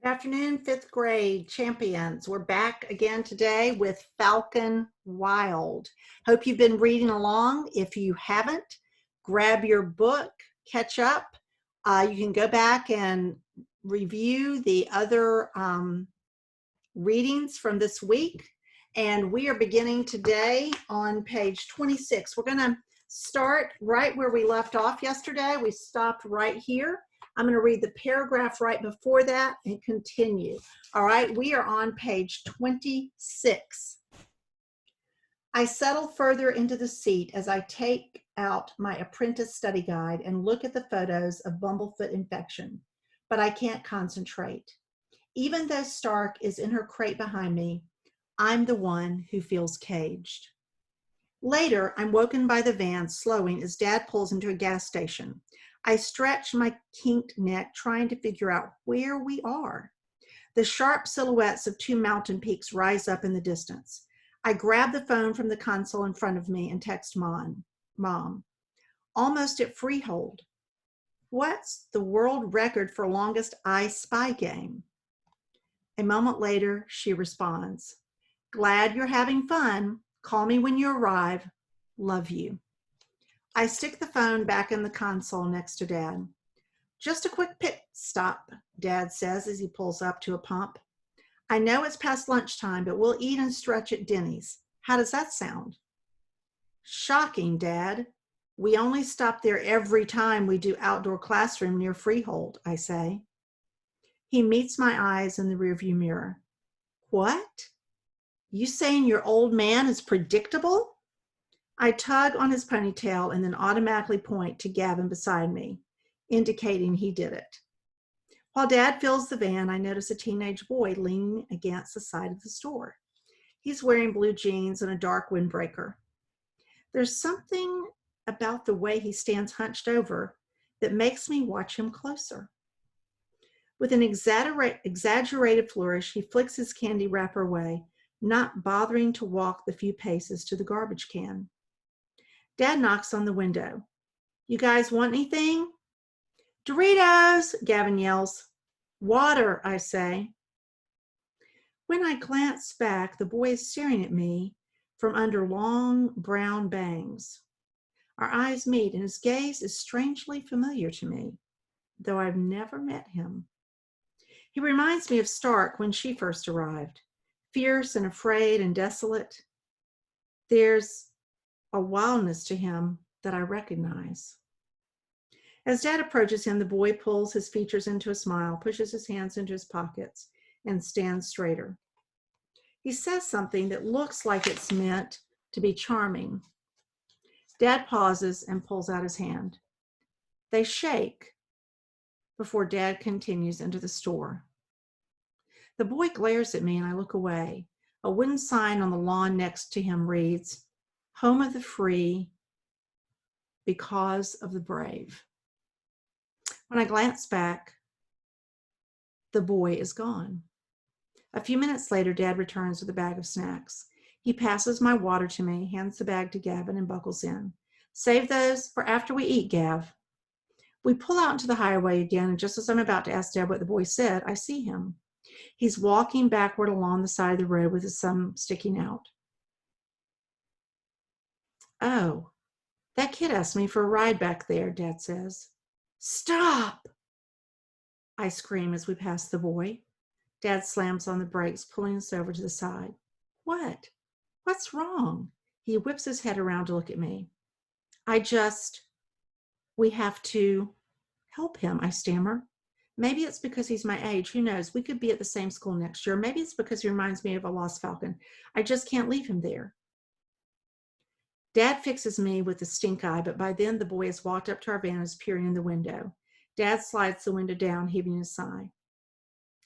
Good afternoon, fifth grade champions. We're back again today with Falcon Wild. Hope you've been reading along. If you haven't, grab your book, catch up. You can go back and review the other readings from this week. And we are beginning today on page 26. We're going to start right where we left off yesterday. We stopped right here. I'm going to read the paragraph right before that and continue. All right, we are on page 26. I settle further into the seat as I take out my apprentice study guide and look at the photos of bumblefoot infection, but I can't concentrate. Even though Stark is in her crate behind me, I'm the one who feels caged. Later, I'm woken by the van slowing as Dad pulls into a gas station. I stretch my kinked neck, trying to figure out where we are. The sharp silhouettes of two mountain peaks rise up in the distance. I grab the phone from the console in front of me and text Mom. Almost at Freehold. What's the world record for longest I Spy game? A moment later, she responds, glad you're having fun. Call me when you arrive. Love you. I stick the phone back in the console next to Dad. Just a quick pit stop, Dad says as he pulls up to a pump. I know it's past lunchtime, but we'll eat and stretch at Denny's. How does that sound? Shocking, Dad. We only stop there every time we do outdoor classroom near Freehold, I say. He meets my eyes in the rearview mirror. What? You saying your old man is predictable? I tug on his ponytail and then automatically point to Gavin beside me, indicating he did it. While Dad fills the van, I notice a teenage boy leaning against the side of the store. He's wearing blue jeans and a dark windbreaker. There's something about the way he stands hunched over that makes me watch him closer. With an exaggerated flourish, he flicks his candy wrapper away, not bothering to walk the few paces to the garbage can. Dad knocks on the window. You guys want anything? Doritos, Gavin yells. Water, I say. When I glance back, the boy is staring at me from under long brown bangs. Our eyes meet and his gaze is strangely familiar to me, though I've never met him. He reminds me of Stark when she first arrived, fierce and afraid and desolate. There's a wildness to him that I recognize. As Dad approaches him, the boy pulls his features into a smile, pushes his hands into his pockets, and stands straighter. He says something that looks like it's meant to be charming. Dad pauses and pulls out his hand. They shake before Dad continues into the store. The boy glares at me and I look away. A wooden sign on the lawn next to him reads, Home of the Free, because of the brave. When I glance back, the boy is gone. A few minutes later, Dad returns with a bag of snacks. He passes my water to me, hands the bag to Gavin, and buckles in. Save those for after we eat, Gav. We pull out into the highway again, and just as I'm about to ask Dad what the boy said, I see him. He's walking backward along the side of the road with his thumb sticking out. Oh, that kid asked me for a ride back there, Dad says. Stop! I scream as we pass the boy. Dad slams on the brakes, pulling us over to the side. What? What's wrong? He whips his head around to look at me. We have to help him, I stammer. Maybe it's because he's my age. Who knows? We could be at the same school next year. Maybe it's because he reminds me of a lost falcon. I just can't leave him there. Dad fixes me with a stink eye, but by then the boy has walked up to our van and is peering in the window. Dad slides the window down, heaving a sigh.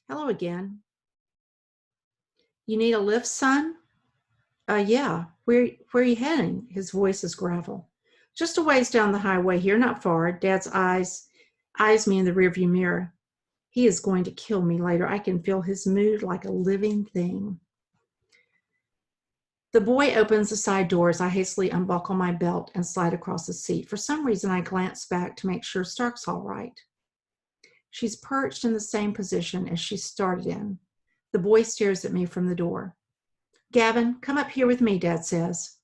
Hello again. You need a lift, son? Yeah. Where are you heading? His voice is gravel. Just a ways down the highway here, not far. Dad's eyes me in the rearview mirror. He is going to kill me later. I can feel his mood like a living thing. The boy opens the side doors. I hastily unbuckle my belt and slide across the seat. For some reason, I glance back to make sure Stark's all right. She's perched in the same position as she started in. The boy stares at me from the door. Gavin, come up here with me, Dad says.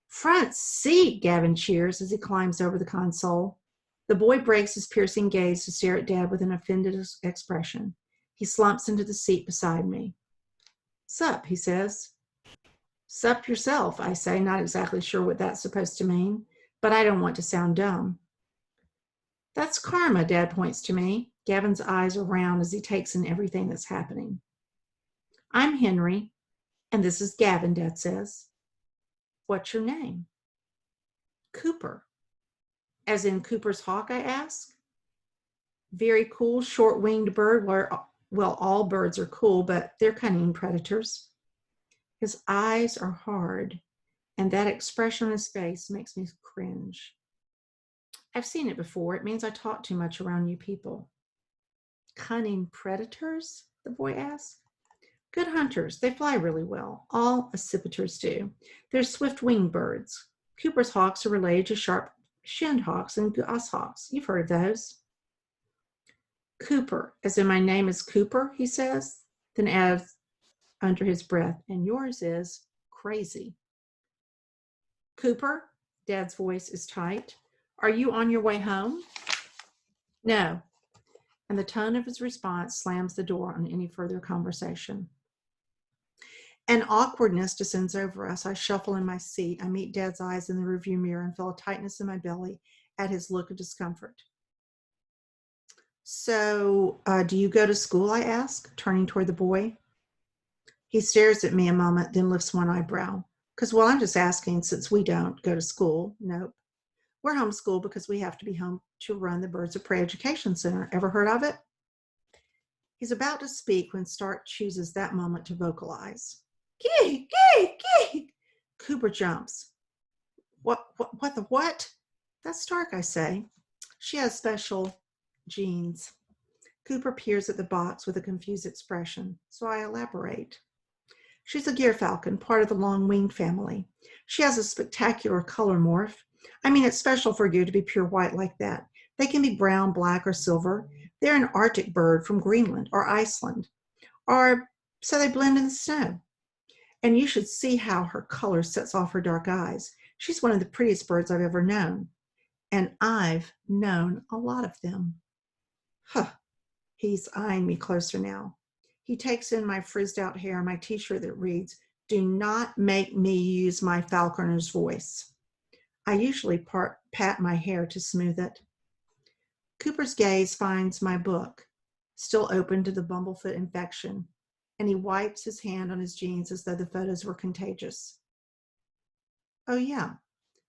Front seat, Gavin cheers as he climbs over the console. The boy breaks his piercing gaze to stare at Dad with an offended expression. He slumps into the seat beside me. Sup, he says. Sup yourself, I say, not exactly sure what that's supposed to mean, but I don't want to sound dumb. That's karma, Dad points to me. Gavin's eyes are round as he takes in everything that's happening. I'm Henry, and this is Gavin, Dad says. What's your name? Cooper. As in Cooper's hawk, I ask. Very cool, short-winged bird. Well, all birds are cool, but they're cunning predators. His eyes are hard, and that expression on his face makes me cringe. I've seen it before. It means I talk too much around you people. Cunning predators? The boy asks. Good hunters. They fly really well. All accipiters do. They're swift-winged birds. Cooper's hawks are related to sharp-shinned hawks and goshawks. You've heard of those. Cooper, as in my name is Cooper, he says, then adds under his breath, and yours is crazy. Cooper, Dad's voice is tight. Are you on your way home? No. And the tone of his response slams the door on any further conversation. An awkwardness descends over us. I shuffle in my seat. I meet Dad's eyes in the rearview mirror and feel a tightness in my belly at his look of discomfort. So, do you go to school, I ask, turning toward the boy. He stares at me a moment, then lifts one eyebrow. Because, well, I'm just asking since we don't go to school. Nope. We're homeschooled because we have to be home to run the Birds of Prey Education Center. Ever heard of it? He's about to speak when Stark chooses that moment to vocalize. Gee, gee, gee. Cooper jumps. What the what? That's Stark, I say. She has special genes. Cooper peers at the box with a confused expression, so I elaborate. She's a gyrfalcon, part of the long-winged family. She has a spectacular color morph. I mean, it's special for you to be pure white like that. They can be brown, black, or silver. They're an Arctic bird from Greenland or Iceland, or so they blend in the snow. And you should see how her color sets off her dark eyes. She's one of the prettiest birds I've ever known, and I've known a lot of them. Huh. He's eyeing me closer now. He takes in my frizzed out hair and my t-shirt that reads, "Do not make me use my falconer's voice." I usually pat my hair to smooth it. Cooper's gaze finds my book, still open to the bumblefoot infection, and he wipes his hand on his jeans as though the photos were contagious. Oh yeah,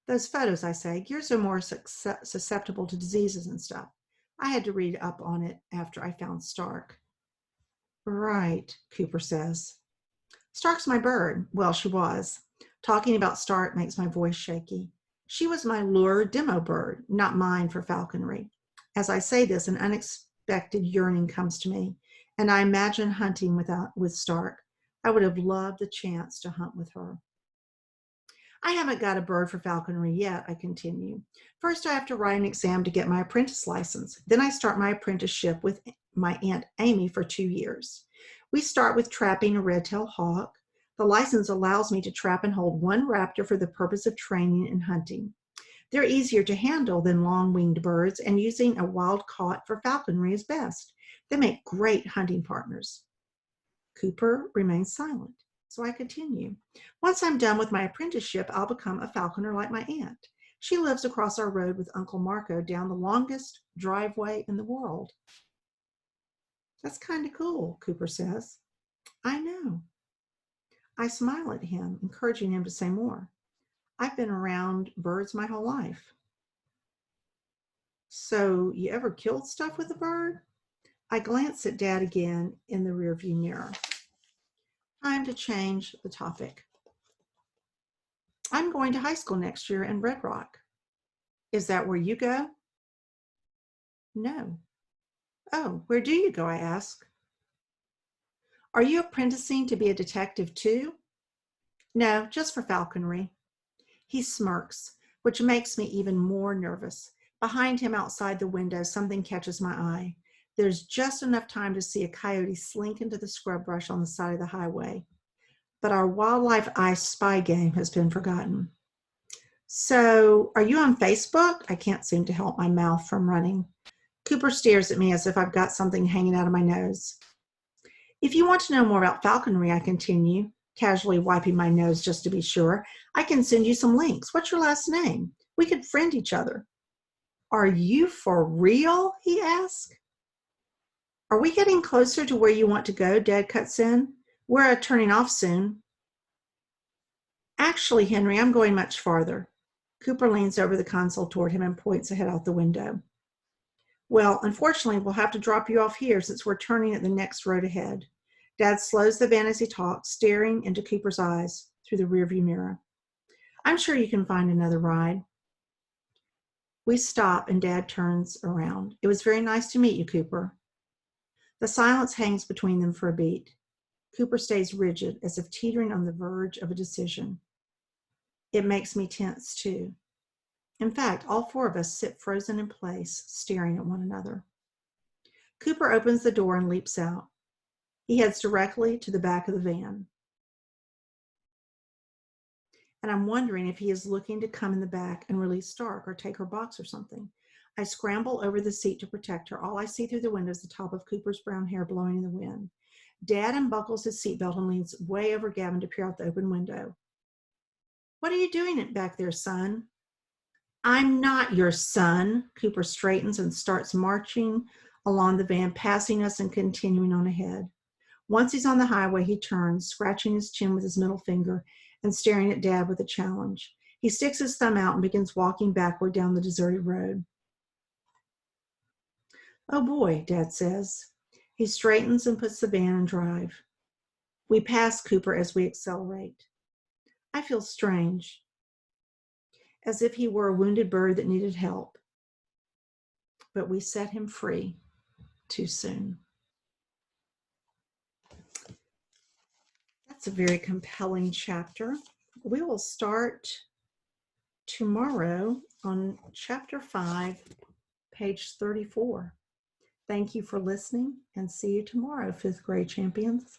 those photos, I say. Yours are more susceptible to diseases and stuff. I had to read up on it after I found Stark. Right, Cooper says. Stark's my bird. Well, she was. Talking about Stark makes my voice shaky. She was my lure demo bird, not mine for falconry. As I say this, an unexpected yearning comes to me, and I imagine hunting with Stark. I would have loved the chance to hunt with her. I haven't got a bird for falconry yet, I continue. First, I have to write an exam to get my apprentice license. Then I start my apprenticeship with my Aunt Amy for 2 years. We start with trapping a red-tailed hawk. The license allows me to trap and hold one raptor for the purpose of training and hunting. They're easier to handle than long-winged birds, and using a wild-caught for falconry is best. They make great hunting partners. Cooper remains silent. So I continue. Once I'm done with my apprenticeship, I'll become a falconer like my aunt. She lives across our road with Uncle Marco down the longest driveway in the world. That's kind of cool, Cooper says. I know. I smile at him, encouraging him to say more. I've been around birds my whole life. So you ever killed stuff with a bird? I glance at Dad again in the rearview mirror. Time to change the topic. I'm going to high school next year in Red Rock. Is that where you go? No. Oh, where do you go, I ask. Are you apprenticing to be a detective too? No, just for falconry. He smirks, which makes me even more nervous. Behind him outside the window, something catches my eye. There's just enough time to see a coyote slink into the scrub brush on the side of the highway. But our wildlife eye spy game has been forgotten. So, are you on Facebook? I can't seem to help my mouth from running. Cooper stares at me as if I've got something hanging out of my nose. If you want to know more about falconry, I continue, casually wiping my nose just to be sure, I can send you some links. What's your last name? We could friend each other. Are you for real? He asked. Are we getting closer to where you want to go? Dad cuts in. We're turning off soon. Actually, Henry, I'm going much farther. Cooper leans over the console toward him and points ahead out the window. Well, unfortunately, we'll have to drop you off here since we're turning at the next road ahead. Dad slows the van as he talks, staring into Cooper's eyes through the rearview mirror. I'm sure you can find another ride. We stop and Dad turns around. It was very nice to meet you, Cooper. The silence hangs between them for a beat. Cooper stays rigid, as if teetering on the verge of a decision. It makes me tense, too. In fact, all four of us sit frozen in place, staring at one another. Cooper opens the door and leaps out. He heads directly to the back of the van. And I'm wondering if he is looking to come in the back and release Stark or take her box or something. I scramble over the seat to protect her. All I see through the window is the top of Cooper's brown hair blowing in the wind. Dad unbuckles his seatbelt and leans way over Gavin to peer out the open window. What are you doing back there, son? I'm not your son. Cooper straightens and starts marching along the van, passing us and continuing on ahead. Once he's on the highway, he turns, scratching his chin with his middle finger and staring at Dad with a challenge. He sticks his thumb out and begins walking backward down the deserted road. Oh boy, Dad says. He straightens and puts the van in drive. We pass Cooper as we accelerate. I feel strange, as if he were a wounded bird that needed help. But we set him free too soon. That's a very compelling chapter. We will start tomorrow on chapter 5, page 34. Thank you for listening and see you tomorrow, 5th grade champions.